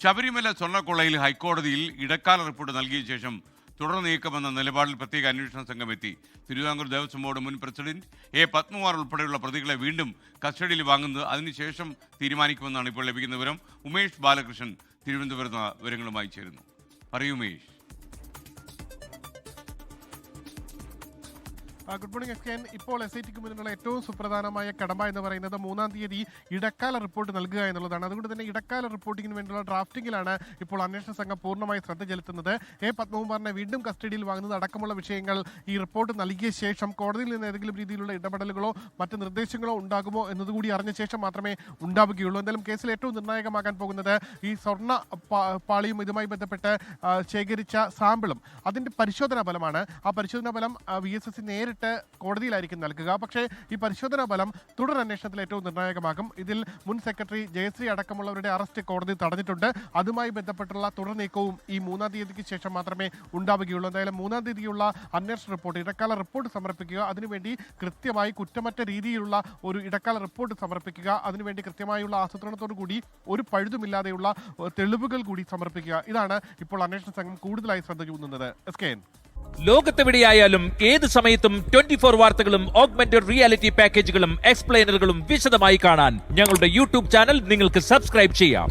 ശബരിമല സ്വർണ്ണക്കൊള്ളയിൽ ഹൈക്കോടതിയിൽ ഇടക്കാല റിപ്പോർട്ട് നൽകിയ ശേഷം തുടർ നീക്കമെന്ന നിലപാടിൽ പ്രത്യേക അന്വേഷണ സംഘം എത്തി. തിരുവിതാംകൂർ ദേവസ്വം ബോർഡ് മുൻ പ്രസിഡന്റ് പത്മകുമാർ ഉൾപ്പെടെയുള്ള പ്രതികളെ വീണ്ടും കസ്റ്റഡിയിൽ വാങ്ങുന്നത് അതിനുശേഷം തീരുമാനിക്കുമെന്നാണ് ഇപ്പോൾ ലഭിക്കുന്ന വിവരം. ഉമേഷ് ബാലകൃഷ്ണൻ തിരുവനന്തപുരത്ത് വിവരങ്ങളുമായി ചേരുന്നു. പറയൂ Umesh. Good morning S K. ഇപ്പോൾ SITക്ക് മുന്നിലുള്ള ഏറ്റവും സുപ്രധാനമായ കടമ എന്ന് പറയുന്നത് 3-ാം തീയതി ഇടക്കാല റിപ്പോർട്ട് നൽകുക എന്നുള്ളതാണ്. അതുകൊണ്ട് തന്നെ ഇടക്കാല റിപ്പോർട്ടിങ്ങിന് വേണ്ടിയുള്ള ഡ്രാഫ്റ്റിംഗിലാണ് ഇപ്പോൾ അന്വേഷണ സംഘം പൂർണ്ണമായി ശ്രദ്ധ ചെലുത്തുന്നത്. പത്മകുമാറിനെ വീണ്ടും കസ്റ്റഡിയിൽ വാങ്ങുന്നത് അടക്കമുള്ള വിഷയങ്ങൾ ഈ റിപ്പോർട്ട് നൽകിയ ശേഷം കോടതിയിൽ നിന്ന് ഏതെങ്കിലും രീതിയിലുള്ള ഇടപെടലുകളോ മറ്റ് നിർദ്ദേശങ്ങളോ ഉണ്ടാകുമോ എന്നതുകൂടി അറിഞ്ഞ ശേഷം മാത്രമേ ഉണ്ടാവുകയുള്ളൂ. എന്തായാലും കേസിൽ ഏറ്റവും നിർണായകമാകാൻ പോകുന്നത് ഈ സ്വർണ്ണ പാളിയും ഇതുമായി ബന്ധപ്പെട്ട് ശേഖരിച്ച സാമ്പിളും അതിൻ്റെ പരിശോധനാ ഫലമാണ്. ആ പരിശോധനാ ഫലം VSS നേരിട്ട് കോടതിയിലായിരിക്കും നൽകുക. പക്ഷേ ഈ പരിശോധനാ ഫലം തുടർ അന്വേഷണത്തിൽ ഏറ്റവും നിർണായകമാകും. ഇതിൽ മുൻ സെക്രട്ടറി ജയശ്രീ അടക്കമുള്ളവരുടെ അറസ്റ്റ് കോടതി തടഞ്ഞിട്ടുണ്ട്. അതുമായി ബന്ധപ്പെട്ടുള്ള തുടർ നീക്കവും ഈ 3-ാം തീയതിക്ക് ശേഷം മാത്രമേ ഉണ്ടാവുകയുള്ളൂ. എന്തായാലും 3-ാം തീയതിയുള്ള അന്വേഷണ റിപ്പോർട്ട്, ഇടക്കാല റിപ്പോർട്ട് സമർപ്പിക്കുക, അതിനുവേണ്ടി കൃത്യമായി കുറ്റമറ്റ രീതിയിലുള്ള ഒരു ഇടക്കാല റിപ്പോർട്ട് സമർപ്പിക്കുക, അതിനുവേണ്ടി കൃത്യമായുള്ള ആസൂത്രണത്തോടു കൂടി ഒരു പഴുതുമില്ലാതെയുള്ള തെളിവുകൾ കൂടി സമർപ്പിക്കുക. ഇതാണ് ഇപ്പോൾ അന്വേഷണ സംഘം കൂടുതലായി ശ്രദ്ധ ചൂണ്ടുന്നത്. SKN. ലോകത്തെവിടെയായാലും ഏത് സമയത്തും 24 വാർത്തകളും ഓഗ്മെന്റഡ് റിയാലിറ്റി പാക്കേജുകളും എക്സ്പ്ലെയിനറുകളും വിശദമായി കാണാൻ ഞങ്ങളുടെ യൂട്യൂബ് ചാനൽ നിങ്ങൾക്ക് സബ്സ്ക്രൈബ് ചെയ്യാം.